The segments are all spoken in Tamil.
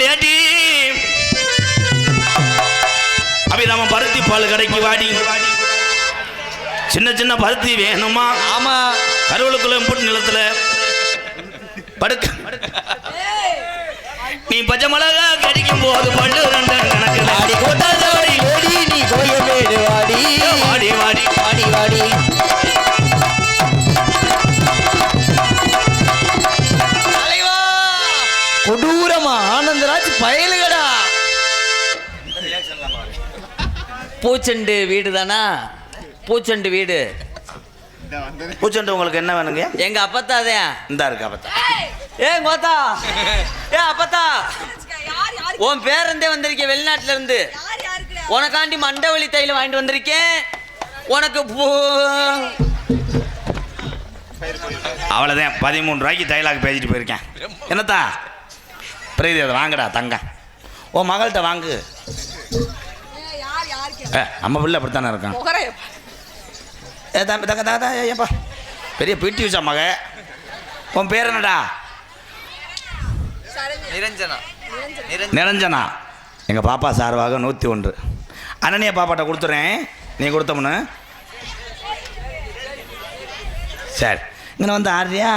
லேடி அபிராம பருத்தி பால் கடைக்கு வாடி. சின்ன சின்ன பருத்தி வேணுமா? ஆமா. கருவலுக்குள்ள போட்டு நிலத்துல படுக்க. நீ பச்சை மிளகா கடிக்கும் போது பல்லு ரெண்டு கணக்கு ஆடி கோட்டாடி ஓடி நீ கோயமேடு வாடி வாடி வாடி வாடி வாடி. கொடூரமா ஆனந்தராஜ் பயலுகடா. பூச்செண்டு வீடு தானா? பூச்செண்டு வீடு. பூச்செண்டு உங்களுக்கு என்ன வேணுங்க? எங்க அப்பத்தாதான் இந்தா இருக்கு அப்பத்தா. ஏ கோத்தா, ஏ அப்பத்தா, உன் பேரந்தே வந்திருக்கேன் வெளிநாட்டுல இருந்து. உனக்காண்டி மண்டவழி தைல வாங்கிட்டு வந்திருக்கேன். உனக்கு அவ்வளோதான் 13 ரூபாய்க்கு தைலாக்கு பேசிட்டு போயிருக்கேன். என்னத்தா பிரீதி அதை வாங்கடா தங்க. ஓ மகள்கிட்ட வாங்கு. நம்ம பிள்ளை அப்படித்தானே இருக்கான். ஏ தம்பி தங்க தங்க ஏப்பா பெரிய பிடி உஷா மக. உன் பேர் என்னடா? நிரஞ்சனா. நிரஞ்சனா. எங்கள் பாப்பா சார்பாக 101. அண்ணனிய பாப்பாட்ட கொடுத்துறேன். நீ கொடுத்தோம்னு சரி. இங்கே வந்து ஆடுறியா?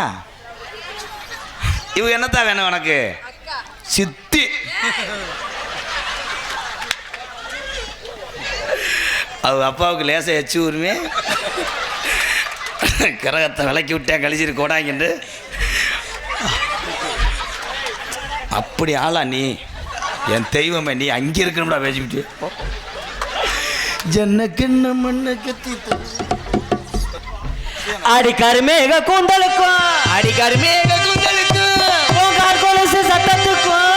இவங்க என்னத்தான் வேணும் உனக்கு? சித்தி. அவங்க அப்பாவுக்கு லேசாக எச்சு உரிமை கிரகத்தை விளக்கி விட்டேன் கழிச்சிட்டு கோடாங்கிட்டு. அப்படி ஆளா நீ? என் தெய்வமே நீ அங்கே இருக்கணும்டா பேசிக்கிட்டு. ஜன்னக்கிண்ண மண்ணுக்கு அடிக்காரு மேக கூந்தலுக்கும் அடிக்காரு மேக கூந்தலுக்கும் உங்கால் கொலுசு சத்தத்துக்கும்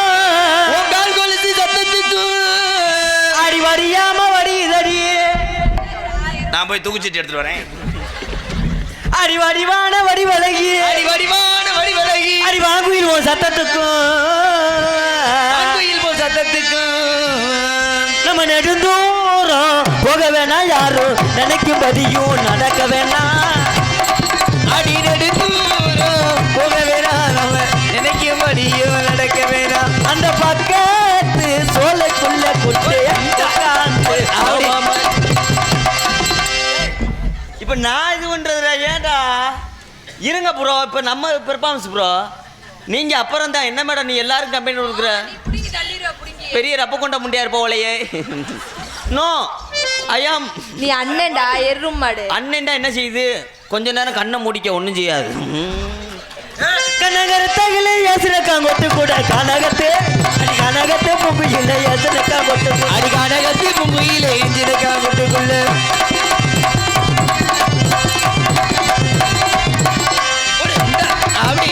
உங்கால் கொலுசு சத்தத்துக்கும் அடி வடியாம வடிதடி. நான் போய் தூக்குச்சிட்டு எடுத்துட்டு வரேன். அடி வடிவான வடிவழகி அடி வடிவான வடிவழகி அடி வாங்குயில் போ சத்தத்துக்கும் வாங்குயில் போ சத்தத்துக்கும். நம்ம நெடுந்தூரம் போக வேணாம் யாரும் நினைக்கும் பதியும் நடக்க வேணாம். அடி நெடுந்தூரம் போக வேணாம் நம்ம நினைக்கும் பதியும் நடக்க வேணாம். அந்த பக்கத்து சோலைக்குள்ள குட்டு இப்ப நான் இது பண்றதுடா. ஏன்டா இருங்க ப்ரோ. இப்ப நம்ம பெர்ஃபார்மன்ஸ் ப்ரோ. நீங்க அப்புறம் தான் என்ன மேடம் நீ எல்லாரும் கம்பெனி கொடுக்குற பெரிய ரப்ப கொண்ட முண்டியா இருப்போலையே. நோ ஐயாம். நீ அண்ணன்டா எரும் மாடு. அண்ணன்டா என்ன செய்யுது? கொஞ்ச நேரம் கண்ணை மூடிக்க ஒன்றும் செய்யாது. கனகரத்தகிலே யசனக்காங்கொட்டு கூட கனகத்தே அடி கனகத்தே பொம்புயிலே யசனக்காங்கொட்டு அடி கனகத்தே பொம்புயிலே எஞ்சினக்காங்கொட்டுக்குள்ள அப்படி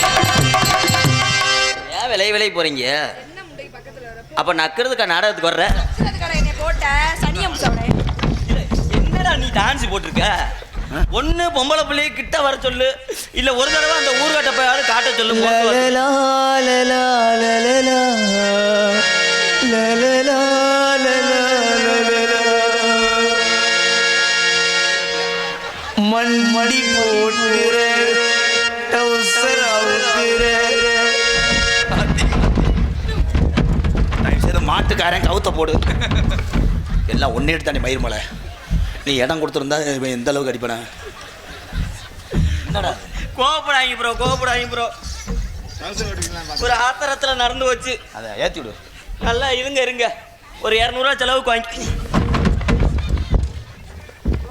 ஏன் விலை விலை போறீங்க? அப்ப நக்கிறதுக்கா நாடகத்துக்கு வர்ற? என்னடா நீ டான்ஸ் போட்டிருக்க? ஒண்ணு பொம்பளை பிள்ளைய கிட்ட வர சொல்லு, இல்ல ஒரு தடவை அந்த ஊர்காட்ட போயாவது காட்ட சொல்லு. மண்மடி போட்டுற மாட்டுக்காரன் கவுத்த போடு. எல்லாம் ஒன்னே எடுத்தானே மயிர் மலை. நீ இடம் கொடுத்துருந்தா எந்த அளவுக்கு அடிப்பன? என்னடா கோபப்படாங்க ப்ரோ, கோபப்படாங்க ப்ரோ. ஒரு ஆத்திரத்தில் நடந்து வச்சு அதை ஏற்றி விடு. நல்லா இருங்க இருங்க. ஒரு 200 ரூபா செலவுக்கு வாங்கி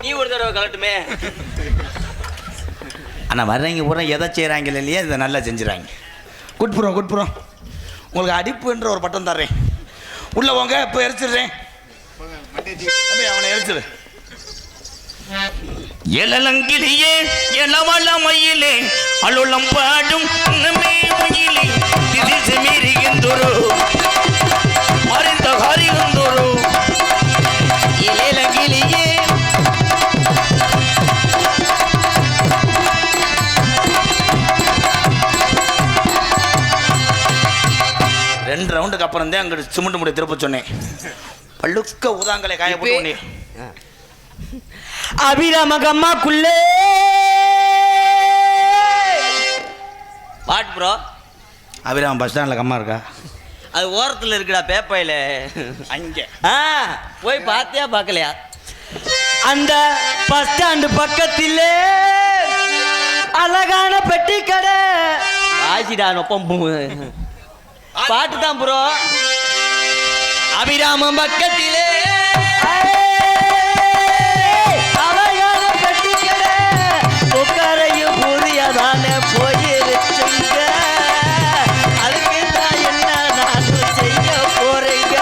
நீ ஒரு தடவை கலட்டுமே. ஆனால் வர்றவங்க பூரா எதை செய்கிறாங்க இல்லையா இதை நல்லா செஞ்சுறாங்க. குட்புறம் குட்புறம் உங்களுக்கு அடிப்புன்ற ஒரு பட்டம் தர்றேன். உள்ள போங்க. இப்போ எரிச்சிடுறேன். அவனை எரிச்சிடு. எழலங்கிலியே எழவளமையிலே அலுளம் பாடும் மயிலே திதிசு மீறிகின்றொரு மறைந்த ஹரிகின்றொரு எழலங்கிலியே 2 ரவுண்டுக்கு அப்புறம் தான் அங்கே சிமெண்ட் முடி திருப்ப சொன்னேன். பழுக்க ஊதாங்களை காய போட்டு அபிராமகம்மாக்குள்ளே பாட்டு ப்ரோ. அபிராம பஸ் ஸ்டாண்டில் கம்மா இருக்கா? அது ஓரத்தில் இருக்குடா பேப்பையில அங்கே போய் பார்த்தியா பார்க்கலையா? அந்த பஸ் ஸ்டாண்டு பக்கத்தில் அழகான பெட்டி கடை ஆசிடா நொப்பம் பாட்டு தான் ப்ரோ. அபிராமம் பக்கத்திலே அழகான பெட்டி கடை உட்காரையும் புரியாதான போயிருச்சுங்க. அதுக்கு தான் என்ன நான் செய்ய போறீங்க?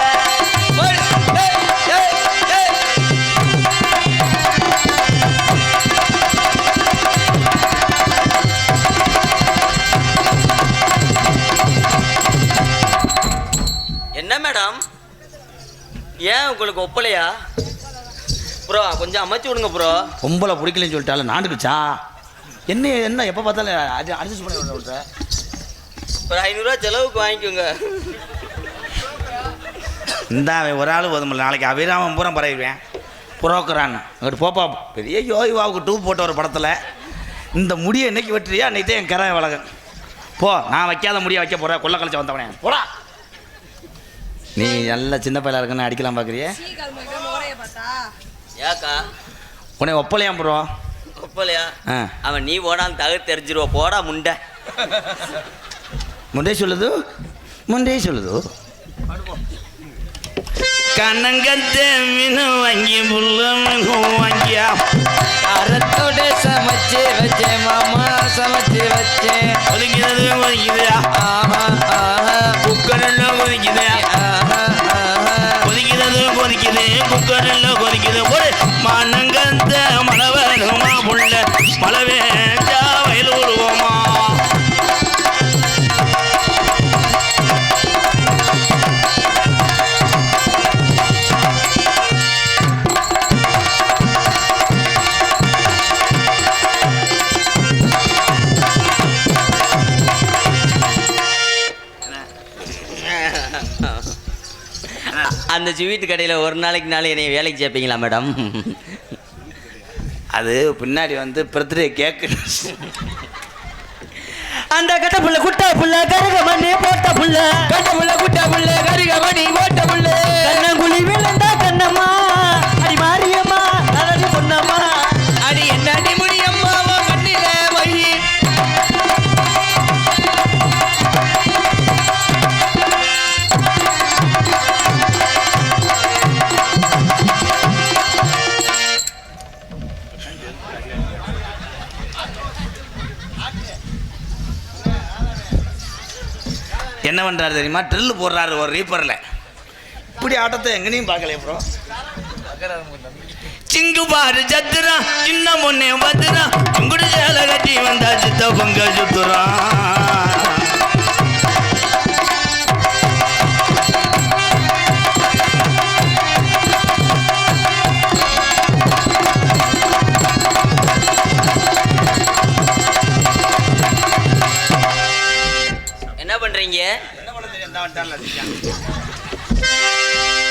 என்ன மேடம், ஏன் உங்களுக்கு ஒப்பலையா ப்ரோ? கொஞ்சம் அமைச்சு விடுங்க ப்ரோ. பொம்பளை பிடிக்கலன்னு சொல்லிட்டால நாண்டுக்குச்சா? என்ன எப்போ பார்த்தாலும் அட்ஜஸ்ட் பண்ணி விட்ற. ஒரு 500 ரூபா செலவுக்கு வாங்கிக்கோங்க. இந்த ஒரு ஆள் போதுமில்ல, நாளைக்கு அபிராமம் பூரா பரவிடுவேன் புரோக்கரான்னு. அங்கிட்டு போப்பா, பெரிய யோகிவாவுக்கு டூ போட்ட ஒரு படத்தில் இந்த முடியை என்னைக்கு வெட்டுறியா அன்னைக்கு தான் என் கரை வழகம். போ, நான் வைக்காத முடியை வைக்க போகிறேன். கொள்ள கழிச்சு வந்தவனே போடா. நீ நல்ல சின்ன பையலாக இருக்குன்னு அடிக்கலாம் பார்க்குறியே. ஏக்கா உன்னை ஒப்பலையாம் ப்ரோ? ஒப்பலையா? அவன் நீ போடான்னு தகவல் தெரிஞ்சிருவா. போடா முண்டை. முண்டே சொல்லுது, முண்டே சொல்லுது. கண்ணங்கத்த மீன் வாங்கி புள்ள வாங்கியா அறத்தோட சமைச்சு வச்சேன் மாமா, சமைச்சு வச்சேன். ஒதுக்கிறது ஒதுக்குதா? குக்கரெல்லாம் கொதிக்குது. கொதிக்கிறது கொதிக்குது, குக்கரெல்லாம் கொதிக்குது. ஒரு மனங்கந்த மழை வருமா புள்ள, மழை வேண்டா வயல் உருவமா. அந்த ஸ்வீட்டு கடையில் ஒரு நாளைக்கு நாள் என்னை வேலைக்கு சேர்ப்பீங்களா மேடம்? அது பின்னாடி வந்து பர்த்டே கேக்கு. அந்த கட்ட புள்ள குட்டா புள்ள கருக மண்ணி போட்ட புள்ள, கட்ட புள்ள குட்டா புள்ள கருக மணி போட்ட புள்ள, கண்ணங்குழி விழுந்தா கண்ணம்மா அடி மாரியம்மா அடி பொன்னம்மா அடி என்ன அடி முடியம்மா கண்ணில வை. என்ன பண்ணுறாரு தெரியுமா? ட்ரில்லு போடுறாரு ஒரு ரீப்பரில். இப்படி ஆட்டத்தை எங்கனையும் பார்க்கலையே ப்ரோ. சிங்கு பாரு சத்துரா, சின்ன பொண்ணே பத்துரா, உங்குடு சேலை கட்டி வந்தா சித்த பொங்க சுத்துறா. என்ன பண்றீங்க?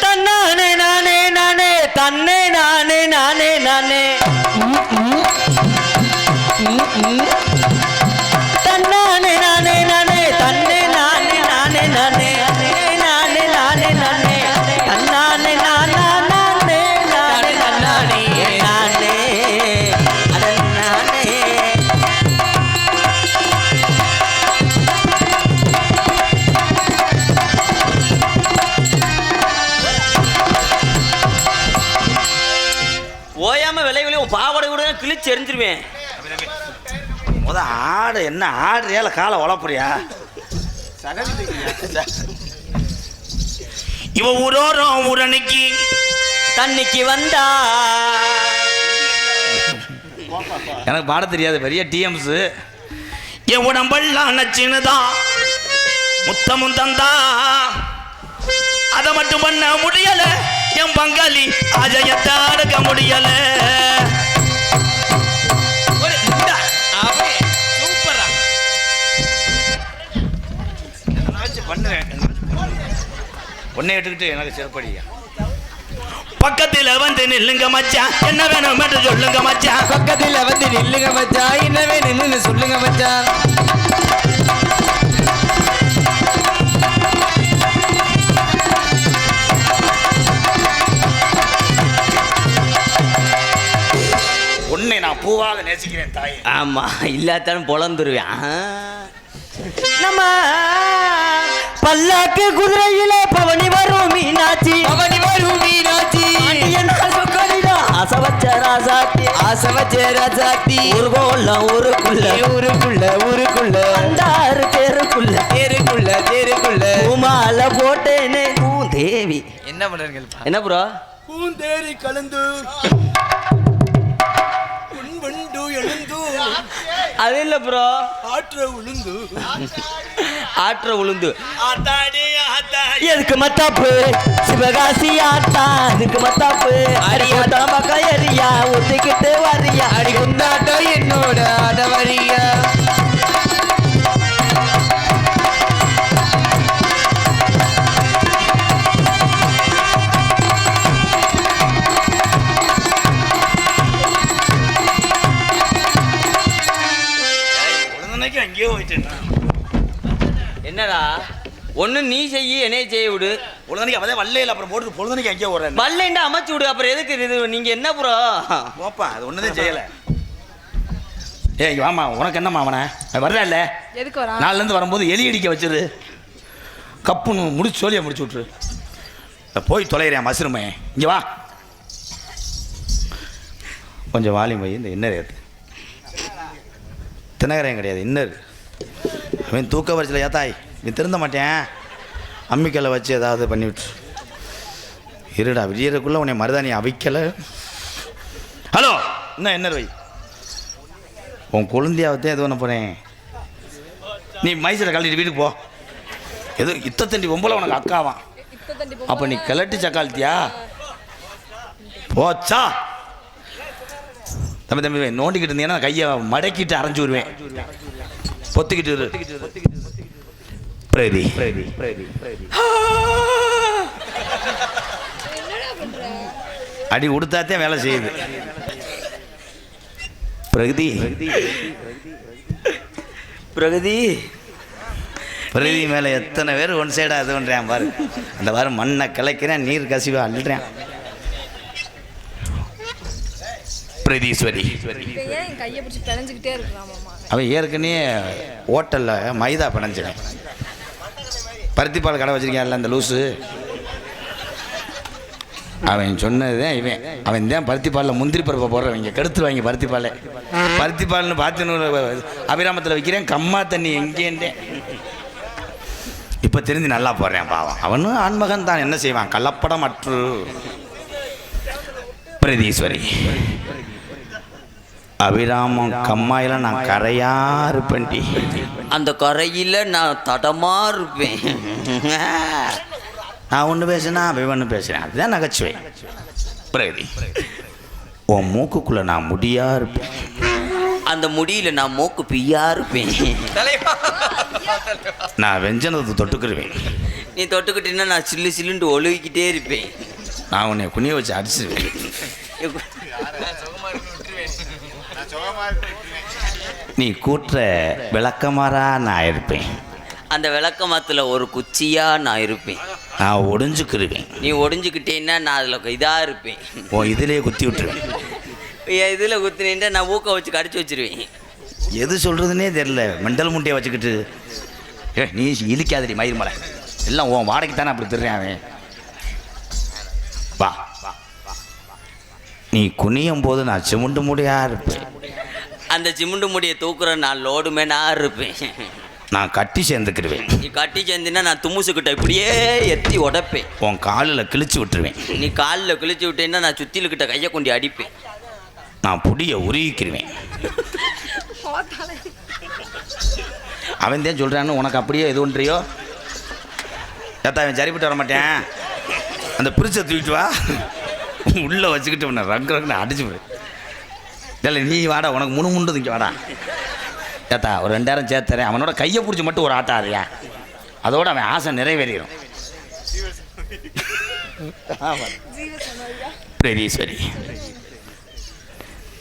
தன்னானே நானே நானே தன்னே நானே நானே நானே தன்னானே நானே நானே தன்னே நானே நானே நானே நானே நானே நானே தன்னானே நானே நானே நானே நானே நானே அதனானே. ஓயாம விலை பாவடை கூட கிழிச்சு எரிஞ்சிருவேன். முத ஆடு என்ன ஆடுறியா இல்லை காலை உழப்புறியா? இவ ஊரோரம் ஊரணிக்கு தண்ணிக்கு வந்தா எனக்கு பாட தெரியாது, பெரிய டிஎம்ஸு. என் உடம்பெல்லாம் நச்சுன்னுதான் முத்தமும் தந்தா, அதை மட்டும் பண்ண முடியல. என் பங்காளி அஜயத்தை அடக்க முடியல. உன்னை எடுத்துக்கிட்டு எனக்கு செருப்படியா. பக்கத்தில் வந்து நில்லுங்க மச்சான், என்ன வேணும் என்று சொல்லுங்க மச்சான். பக்கத்தில் வந்து நில்லுங்க மச்சான், என்ன வேணும்னு சொல்லுங்க மச்சான். பூவாக நேசிக்கிறேன் தாய். ஆமா இல்லாத்தாலும் பொழந்துருவேன். நம்ம பல்லாக்கு குதிரையில பவனி வரும் மீனாட்சி, பவனி வரும் மீனாட்சி, ஆசவச்ச ராசாத்தி ஊருக்குள்ள அண்டாறு தேருக்குள்ள உமால போட்டேனே பூந்தேவி. என்ன பண்றீங்க? என்ன ப்ரோ? பூந்தேரி கலந்து உண்வண்டு எழுந்து அது இல்ல ப்ரோ, ஆற்ற உளுந்து எதுக்கு மத்தாப்பு சிவகாசி ஆட்டா, அதுக்கு மத்தாப்பு அரியாட்டா மக்கா எரியா ஒத்திக்கிட்டு வரியா அடி கொண்டாட்டம் என்னோட அடவரியா. அங்கேயோ போயிட்டு என்னடா ஒண்ணு நீ செய்யி என்னைய செய்ய விடு. பொழுதனைக்கு அவதே வல்லையில் அப்புறம் போட்டு பொழுதனைக்கு அங்கேயே ஓடுறேன். வல்லைண்டா அமைச்சு விடு. அப்புறம் எதுக்கு இது? நீங்க என்ன ப்ரோ போப்பா, அது ஒன்றுதான் செய்யலை. ஏய் வாமா, உனக்கு என்னம்மா அவனை வர்றா இல்லை? எதுக்கு வரா? நாலுலேருந்து வரும்போது எலி அடிக்க வச்சிரு, கப்புன்னு முடிச்சு சோழியை முடிச்சு விட்ரு. போய் தொலைகிறேன் மஷ்ரூமே. இங்கே வா, கொஞ்சம் வாலியும் போய் இந்த இன்னர் ஏற்று. தினகரையும் கிடையாது, இன்னர். அவன் தூக்க வரிசையில் ஏத்தாய் நீ திருந்த மாட்டேன், அம்மிக்கல்லை வச்சு ஏதாவது பண்ணி விட்டு இருடா. விடியறதுக்குள்ளே உன்னை மருதாணி அவிக்கலை. ஹலோ, இன்னும் இன்னர் வை. உன் குழந்தையாவத்தே எது பண்ண போகிறேன். நீ மைசூரை கழட்டிட்டு வீட்டுக்கு போ. எது இத்தத்தண்டி பொம்பளை உனக்கு அக்காவான். அப்போ நீ கிளட்டி சக்காலத்தியா போச்சா? தம்பி தம்பி நோண்டிக்கிட்டு இருந்தீங்கன்னா கையை மடக்கிட்டு அரைஞ்சு விடுவேன். பொத்துக்கிட்டு இரு. பிரதி அடி உடுத்தாத்தே வேலை செய்யுது. பிரகதி பிரகதி மேலே எத்தனை பேர் ஒன் சைடாக இது பண்ணுறேன் பாரு. அந்த பாரு மண்ணை கிளைக்கிறேன், நீர் கசிவா அள்ளுறேன். பிரதீஸ்வரி கையை பிடிச்சி பிணைஞ்சுக்கிட்டே இருக்கிறான். அவன் ஏற்கனவே ஹோட்டலில் மைதா பிணைஞ்சினேன். பருத்திப்பால் கடை வச்சிருக்கேன்ல அந்த லூஸு, அவன் சொன்னதுதான் இவன். அவன் தான் பருத்திப்பாலில் முந்திரி பருப்பை போடுறவங்க கெடுத்துருவாங்க. பருத்திப்பால்னு பார்த்து அபிராமத்தில் வைக்கிறேன். கம்மா தண்ணி எங்கேன்றேன். இப்போ தெரிஞ்சு நல்லா போடுறேன் பாவம். அவனும் ஆண்மகன் தான், என்ன செய்வான், கலப்படம் அற்று. பிரதீஸ்வரி அபிராமம் கம்மாயில் நான் கரையா இருப்பேன்டி. அந்த கரையில் நான் தடமா இருப்பேன். நான் ஒன்று பேசுனா அவன் ஒன்று பேசுகிறேன், அதுதான் நகைச்சுவை. பிரகதி உன் மூக்குக்குள்ளே நான் முடியா இருப்பேன். அந்த முடியில நான் மூக்கு பிய்யா இருப்பேன். நான் வெஞ்சனத்தை தொட்டுக்கிடுவேன். நீ தொட்டுக்கிட்டீங்கன்னா நான் சில்லு சில்லுண்டு ஒழுகிக்கிட்டே இருப்பேன். நான் உன்னை குனிய வச்சு அடிச்சிருவேன். நீ கூட்டுற விளக்கமாறா நான் இருப்பேன். அந்த விளக்கமாத்துல ஒரு குச்சியா நான் இருப்பேன். நான் ஒடிஞ்சுக்கிருவேன். நீ ஒடிஞ்சுக்கிட்டேன்னா நான் அதில் இதாக இருப்பேன். ஓ இதிலே குத்தி விட்டுருவேன். இதில் குத்தினேன்டா நான் ஊக்க வச்சு கடிச்சு வச்சிருவேன். எது சொல்கிறதுனே தெரில, மெண்டல் முட்டையை வச்சுக்கிட்டு. நீ இழிக்காதடி மயிர் மலை, எல்லாம் உன் வாடகைக்கு தானே அப்படி திருறேன் அவன். வா, நீ குனியும் போது நான் சிமுண்டு முடியா இருப்பேன். அந்த சிமுண்டு முடியை தூக்குற நான் லோடு மேனாக இருப்பேன். நான் கட்டி சேர்ந்துக்கிடுவேன். நீ கட்டி சேர்ந்தினா நான் தும்முசுக்கிட்ட இப்படியே எத்தி உடப்பேன். உன் காலில் கிழிச்சு விட்டுருவேன். நீ காலில் கிழிச்சு விட்டேன்னா நான் சுத்திலுக்கிட்ட கையை கொண்டு அடிப்பேன். நான் புடியை உருவிக்கிடுவேன். அவன் தான் சொல்கிறான்னு உனக்கு அப்படியே எது ஒன்றியோ ஏத்தா அவன் சரிப்பட்டு வர மாட்டேன். அந்த பிரிச்சை தூக்கிட்டு வா, உள்ளே வச்சுக்கிட்டு உன்னை ரங்குன்னு அடிச்சு போடு. இல்லை நீ வாடா, உனக்கு முணுமுண்டு இங்கே வாடா. ஏத்தா ஒரு 2000 சேர்த்துறேன். அவனோட கையை பிடிச்சி மட்டும் ஒரு ஆட்டம் ஆறியா, அதோட அவன் ஆசை நிறைவேறிடும். பிரதீஸ்வரி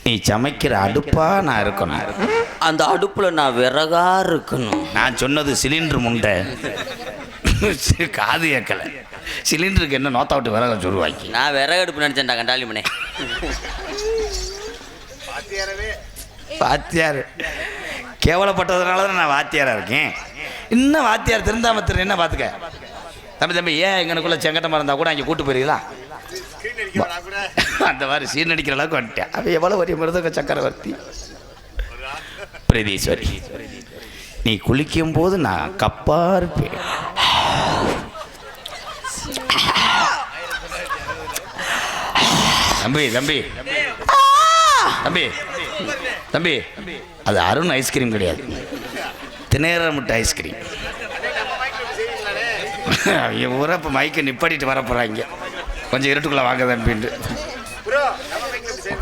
நீ சமைக்கிற அடுப்பா நான் இருக்கணும். அந்த அடுப்பில் நான் விறகா இருக்கணும். நான் சொன்னது சிலிண்டர் முண்டை, காது ஏக்கலை. சிலிண்டருக்கு என்ன நோத்தா விட்டு விறகு சொல்லுவாங்க. நான் விறகு அடுப்பு நினச்சேன்டா கண்டாலிமனே. வாத்தியார் கேவலப்பட்டதுனால தான் நான் வாத்தியாராக இருக்கேன். இன்னும் வாத்தியார் திருந்தாம என்ன பார்த்துக்க. தம்பி ஏன் எங்கனுக்குள்ள செங்கட்டமாக இருந்தால் கூட அங்கே கூட்டு போயிருங்களா? அந்த மாதிரி சீன் அடிக்கிற அளவுக்கு வந்துட்டேன். அவன் எவ்வளோ வரி மிருதங்க சக்கரவர்த்தி. பிரதீஸ்வரி, நீ குளிக்கும் போது நான் கப்பா இருப்பேன். தம்பி தம்பி தம்பி தம்பி, அது அருண் ஐஸ்கிரீம் கிடையாது, தினேற முட்டை ஐஸ்கிரீம். அவங்க ஊரை இப்போ மைக்கை நிப்பாட்டிட்டு வர போகிறாங்க. கொஞ்சம் இருட்டுக்குள்ளே வாங்க தம்பின்ட்டு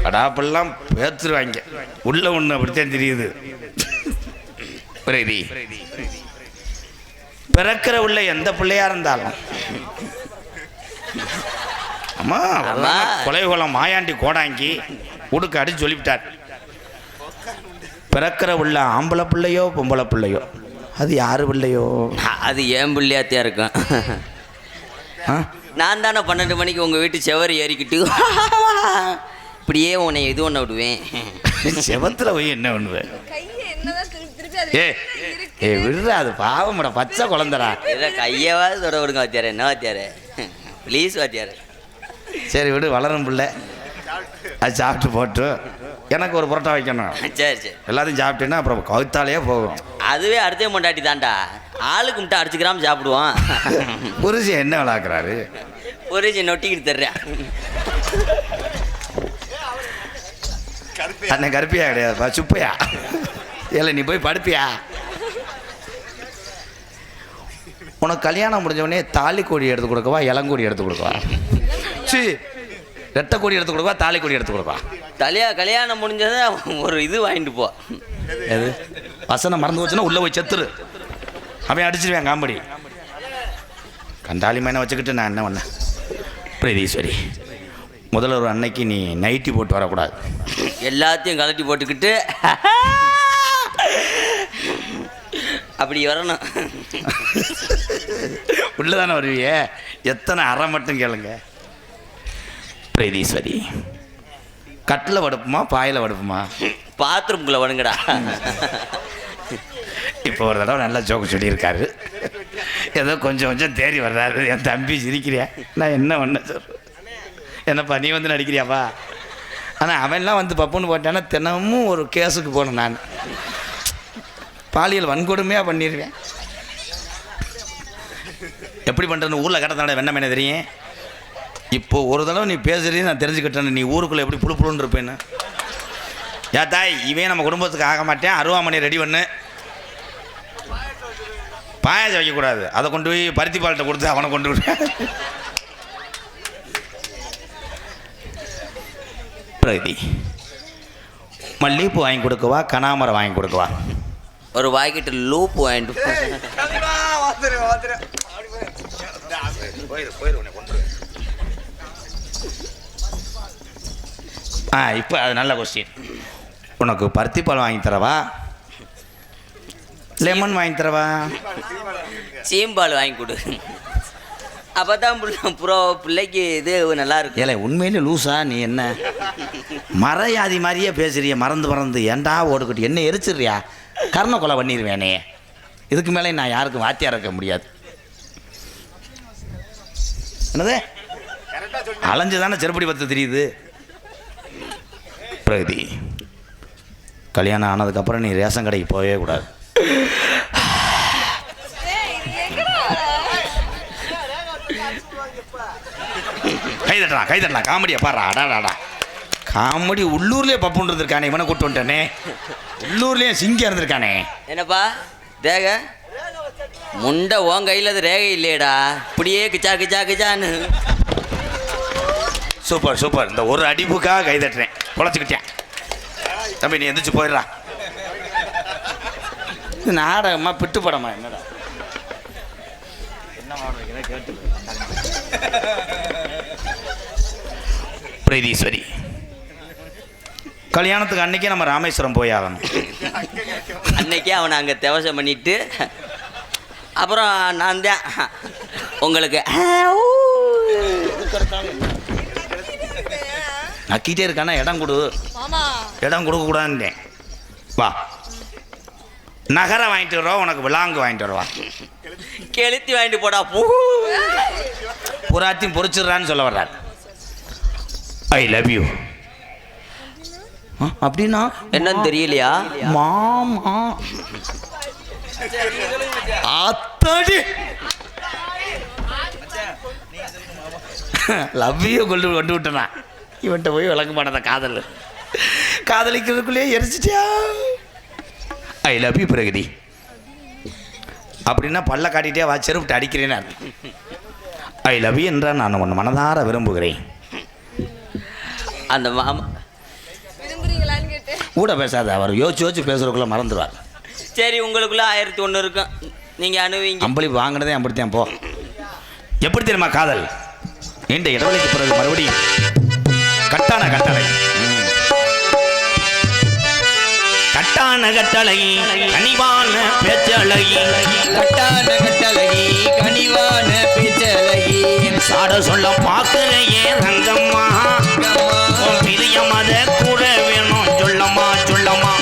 அடாப்பெல்லாம் பேத்துருவாங்க. உள்ள ஒன்று அப்படித்தான் தெரியுது. பிரதி, பிறக்கிற உள்ள எந்த பிள்ளையா இருந்தாலும் அம்மா கொலைகுளம் மாயாண்டி கோடாங்கி உடுக்க அடிச்சு சொல்லிவிட்டார். பிறக்கிற உள்ள ஆம்பளை பிள்ளையோ பொம்பளை பிள்ளையோ அது யாரு பிள்ளையோ அது ஏன் பிள்ளையாத்தியா இருக்கும். நான் தானே 12 மணிக்கு உங்கள் வீட்டு செவரி ஏறிக்கிட்டு இப்படியே உன்னை இது ஒன்று விடுவேன். செவத்தில் போய் என்ன பண்ணுவேன்? கையை என்னதான் திருப்பி அது ஏ விடுறா, அது பாவம்டா, பச்சை குழந்தரா. இல்லை கையவாது தொட விடுங்க வாத்தியார். என்ன வாத்தியார் ப்ளீஸ் வாத்தியார். சரி விடு, வளரும் பிள்ளை, அது சாப்பிட்டு போட்டு எனக்கு ஒரு புரோட்டா வைக்கணும். சரி சரி, எல்லாத்தையும் சாப்பிட்டேன்னா அப்புறம் கவுத்தாலேயே போகும். அதுவே அடுத்த மொண்டாட்டி தான்டா. ஆளுக்கு மட்டும் அடிச்சுக்கிறாம சாப்பிடுவான். புருஷன் என்ன விளாக்குறாரு? புருஷன் நொட்டிக்கிட்டு தர்றேன். அண்ணன் கருப்பியா கிடையாதுப்பா, சுப்பையா. இல்லை நீ போய் படுப்பியா? உனக்கு கல்யாணம் முடிஞ்சவொடனே தாலி கோடி எடுத்து கொடுக்கவா, இளங்கோடி எடுத்து கொடுக்கவா? சரி, ரெட்டை கோடி எடுத்து கொடுக்கவா, தாலி கோடி எடுத்து கொடுக்கவா? கல்யாணம் முடிஞ்சதை ஒரு இது வாங்கிட்டு போ. எது வசனம் மறந்து போச்சுன்னா உள்ளே போய் செத்துரு. அவன் அடிச்சிருவேன் காமெடி. கண்டாளி மேனை வச்சுக்கிட்டு நான் என்ன பண்ணேன்? பிரதீஸ்வரி, முதல்ல ஒரு அன்னைக்கு நீ நைட்டி போட்டு வரக்கூடாது. எல்லாத்தையும் கலட்டி போட்டுக்கிட்டு அப்படி வரணும். உள்ளதானே வருவியே, எத்தனை அறை மட்டும் கேளுங்க. பிரதீஸ்வரி, கட்டில் படுப்புமா பாயில் படுப்புமா? பாத்ரூம்குள்ளே வருங்கடா. இப்போ ஒரு தடவை நல்லா ஜோக்கு சொல்லியிருக்காரு, ஏதோ கொஞ்சம் கொஞ்சம் தேறி வர்றாரு. என் தம்பி சிரிக்கிறியா? நான் என்ன பண்ண சொல்கிறேன்? என்னப்பா நீ வந்து நடிக்கிறியாப்பா? ஆனால் அவன்லாம் வந்து பப்புன்னு போட்டான்னா தினமும் ஒரு கேஸுக்கு போகணும். நான் பாலியல் வன்கொடுமையாக பண்ணிடுவேன். எப்படி பண்ணுறேன்னு ஊரில் கட்டத்தாண்ட வெண்ண மேனே தெரியும். இப்போது ஒரு தடவை நீ பேசுறீன்னு நான் தெரிஞ்சுக்கிட்டேன்னு நீ ஊருக்குள்ளே எப்படி புழு புழுன்னு இருப்பேன்னு. யா தாய், இவன் நம்ம குடும்பத்துக்கு ஆக மாட்டேன், அருவாமனை ரெடி பண்ணு. பாயாசம் வைக்கக்கூடாது, அதை கொண்டு போய் பருத்தி பால்கிட்ட கொடுத்து அவனை கொண்டு விடு. பிரதி, மல்லிகைப்பூ வாங்கி கொடுக்கவா, கனாமரம் வாங்கி கொடுக்கவா? ஒரு வாய்க்கிட்ட லூப் வாங்கிட்டு இப்போ அது நல்ல கொஸ்டின். உனக்கு பருத்தி பால் வாங்கி தரவா, லெமன் வாங்கி தரவா, சீம்பால் வாங்கி கொடு. அப்போ தான் பிள்ளைக்கு இது நல்லா இருக்கு. ஏலே உண்மையிலே லூசா நீ? என்ன மறையாதி மாதிரியே பேசுறிய, மறந்து ஏண்டா ஓடுக்கிட்டு என்ன எரிச்சிடுறியா? கர்ண கொலை பண்ணிடுவேனே. இதுக்கு மேலே நான் யாருக்கும் வாத்தியார் இருக்க முடியாது. என்னது அலைஞ்சு தானே செருப்படி பத்து தெரியுது. பிரகதி, கல்யாணம் ஆனதுக்கப்புறம் நீ ரேஷன் கடைக்கு போகவே கூடாது. கை தட்டலாம் காமெடியா பாடுறா. அடாடாடா, காமெடி உள்ளூர்லேயே பப்புன்னு இருந்திருக்கானே, இவனை கூட்டு வந்துட்டானே. உள்ளூர்லேயே சிங்கியா இருந்திருக்கானே. என்னப்பா ரேகை முண்டை உன் கையில் அது ரேகை இல்லையடா, இப்படியே கிச்சா கிச்சா கிச்சான்னு. சூப்பர் சூப்பர், இந்த ஒரு அடிப்புக்காக கை தட்டுறேன், பொழைச்சிக்கிட்டேன். தம்பி நீ எந்திரிச்சு போயிடுறா. இது நாடகமா பிட்டு படமா? என்னடா என்ன கேட்டு. பிரதீஸ்வரி, கல்யாணத்துக்கு அன்னைக்கே நம்ம ராமேஸ்வரம் போய் ஆகணும். அன்னைக்கே அவனை அங்கே தேவசம் பண்ணிட்டு அப்புறம் நான் தான் உங்களுக்கு நக்கிட்டே இருக்கானா, இடம் கொடு. மாமா இடம் கொடுக்கக்கூடாதுன்னேன். வா நகரை வாங்கிட்டு வருவா, உனக்கு விலாங்கு வாங்கிட்டு வருவா. கெளுத்தி வாங்கிட்டு போடா பூ. புறாத்தையும் பொறிச்சிடுறான்னு சொல்ல வர்றாரு. ஐ லவ் யூ அப்படின்னா என்னன்னு தெரியலையா? மாமா அத்தாடி லவ் யூ கொண்டு விட்டனா. இவன்கிட்ட போய் விளக்க மாட்டேன் காதல். காதலிக்கிறதுக்குள்ளேயே எரிச்சிட்டியா? ஐ லவ் யூ பிரகதி அப்படின்னா பல்ல காட்டிட்டே வா செருப்பிட்டு அடிக்கிறேன்னு. ஐ லவ் யூ என்றால் நான் உன்னை மனதார விரும்புகிறேன். அந்த மாமா விரும்புறீங்களான்னு கேட்டேன். கூட பேசாத, அவர் யோசிச்சு பேசுறதுக்குள்ள மறந்துடுவார். சரி, உங்களுக்குள்ள 1001 இருக்கும், நீங்க அணுவீங்க. அம்பளி வாங்கினதே அப்படித்தான். போ. எப்படி தெரியுமா காதல்? நீண்ட இடைவெளிக்கு பிறகு மறுபடியும் கட்டான கட்டளை. கட்டான கட்டளை கனிவான பேச்சழகி. கட்டான கட்டழகி கனிவான பேச்சழகி. சாட சொல்ல பார்க்கிறையே ரங்கம்மா, உன் பிரியம் அத கூட வேணும் சொல்லம்மா சொல்லம்மா.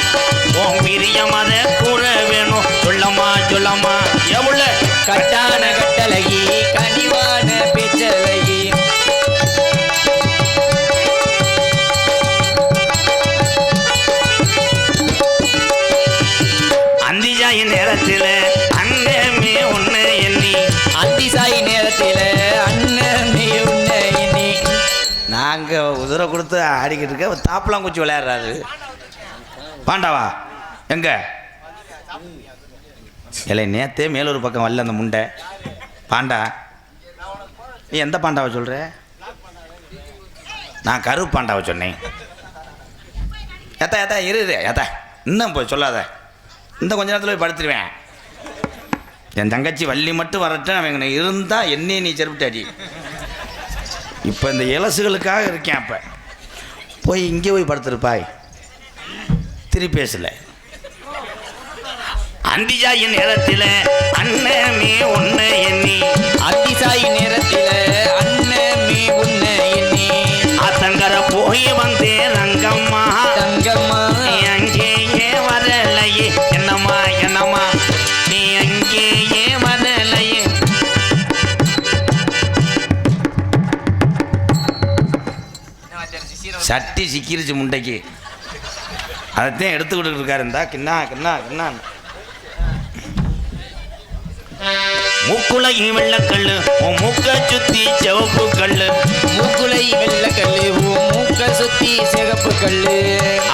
உன் பிரியம் அத கூட வேணும் சொல்லம்மா சொல்லம்மா. எவ்வளோ கட்டான கட்டழகி கனிவான பேச்சழகி. அந்திஜாயி நேரத்தில் அங்கமே ஒன்று எண்ணி. அந்திசாயி நேரத்தில் அண்ணமே உன்னை எண்ணி. நாங்கள் உதிரை கொடுத்து ஆடிக்கிட்டு இருக்க தாப்பெல்லாம் குச்சி விளையாடுறாரு. பாண்டாவா எங்க இல்லை நேத்தே மேலூர் பக்கம் வரல அந்த முண்டை பாண்டா. நீ எந்த பாண்டாவை சொல்கிற? நான் கருப்பு பாண்டாவை சொன்னேன். ஏத்தா இரு ஏத்தா இன்னும் போய் சொல்லாத. இந்த கொஞ்ச நேரத்தில் போய் படுத்துருவேன். என் தங்கச்சி வள்ளி மட்டும் வரட்டும், அவங்க இருந்தால் என்னையே நீ செருப்பிட்டாடி. இப்போ இந்த இலசுகளுக்காக இருக்கேன். அப்போ போய் இங்கே போய் படுத்துருப்பாய். திருப்பி பேசலை. அந்திஜாயி நேரத்தில் அண்ணமே ஒன்று எண்ணி. அந்திசாயி நேரத்தில் அண்ணமே உன்னை எண்ணி. அத்தங்கர போய் வந்தேன் ரங்கம்மா தங்கம்மா நீ அங்கேயே வரலையே என்னம்மா என்னம்மா நீ அங்கேயே வரலையே. சட்டி சிக்கிருச்சு முண்டைக்கு. அதைத்தான் எடுத்துக்கிட்டு இருக்காரு. இருந்தா கிண்ணா கிண்ணா கிண்ணா. மூக்குலை வெள்ளக்கல்லு உன் மூக்க சுத்தி சிவப்பு கல்லு. மூக்குலை வெள்ளக்கல்லு மூக்க சுத்தி சிகப்பு கல்லு.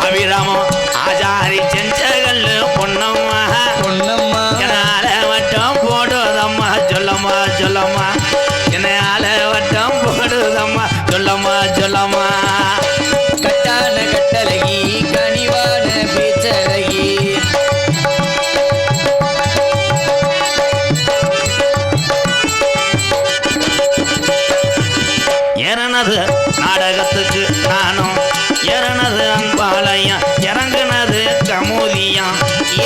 அபிராமம் ஆச்சாரி செஞ்ச கல்லு பொன்னம்மா பொன்னம்மா என்னால வட்டம் போடுதம்மா சொல்லம்மா சொல்லம்மா. என்னால வட்டம் போடுதம்மா சொல்லம்மா சொல்லம்மா. கட்டான கட்டழகி கனிவான பேச்சழகி. ஏறனது நாடகத்துக்கு நானும் ஏறனது அன்பாலயம் இறங்குனது கமுதியம்.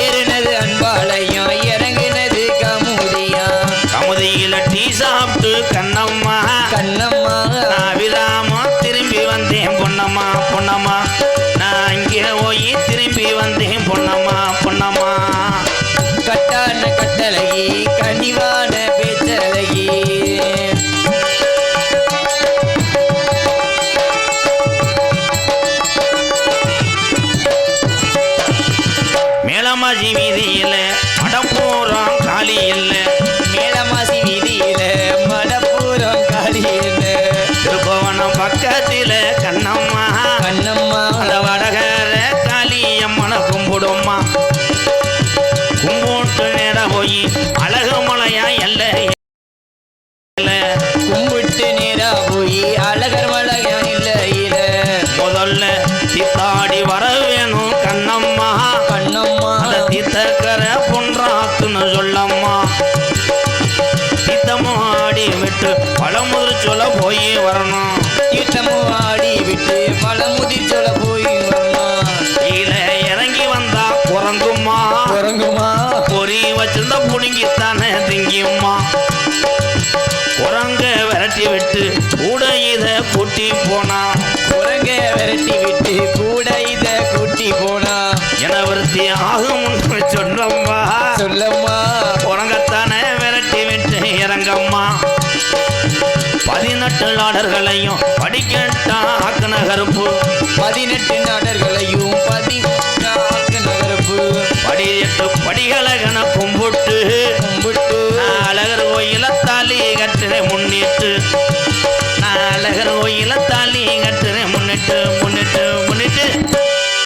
ஏறினது அன்பாலயம் இறங்கினது கமுதியா. கமுதியில டீ சாப்பிட்டு கண்ணம்மா கண்ணம்மா நான் விடாம திரும்பி வந்தேன் பொன்னம்மா பொன்னம்மா. நான் இங்கே போய் திரும்பி வந்தேன் பொன்னம்மா பொன்னம்மா. கட்டான கட்டழகி கனிவான பேச்சழகி. மேலமாசி வீதியில் மடப்பூரம் காலி இல்லை. மேலமாசி வீதியில மடப்பூரம் காலியில. திருப்பவனம் பக்கத்தில் கண்ணம்மா கண்ணம்மா அந்த வடகர காளியம்மனை கும்பிடும்மா. கும்பிட்டு நேர போய் அழகு மலையா எல்லை கும்பிட்டு நேரா போய் அழகர் மலையம் இல்லையில. முதல்ல தித்தாடி வர வேணும் கண்ணம்மா. கண்ணம்மா அந்த தித்தக்கர பொன்றாத்துன்னு சொல்லம்மா. தித்தமும் ஆடி விட்டு பழமுதிர் சொல்ல போய் வரணும். தீர்த்தமும் ஆடி விட்டு பழமுதிர் சொல்ல போய் வரணும். கீழே இறங்கி வந்தா குரங்குமா குரங்குமா பொறி வச்சிருந்தா புடுங்கித்தானே திங்கியுமா. குரங்க விரட்டி விட்டு கூட இத கூட்டி போனா. குரங்க விரட்டி விட்டு கூட இத கூட்டி உற்பத்தி ஆகும் சொன்னம்மா சொல்லம்மா உறங்கத்தானே விரட்டி விட்டு இறங்கம்மா 18 நாடர்களையும் படிக்கட்டா ஆக்குன கருப்பு 18 நாடர்களையும்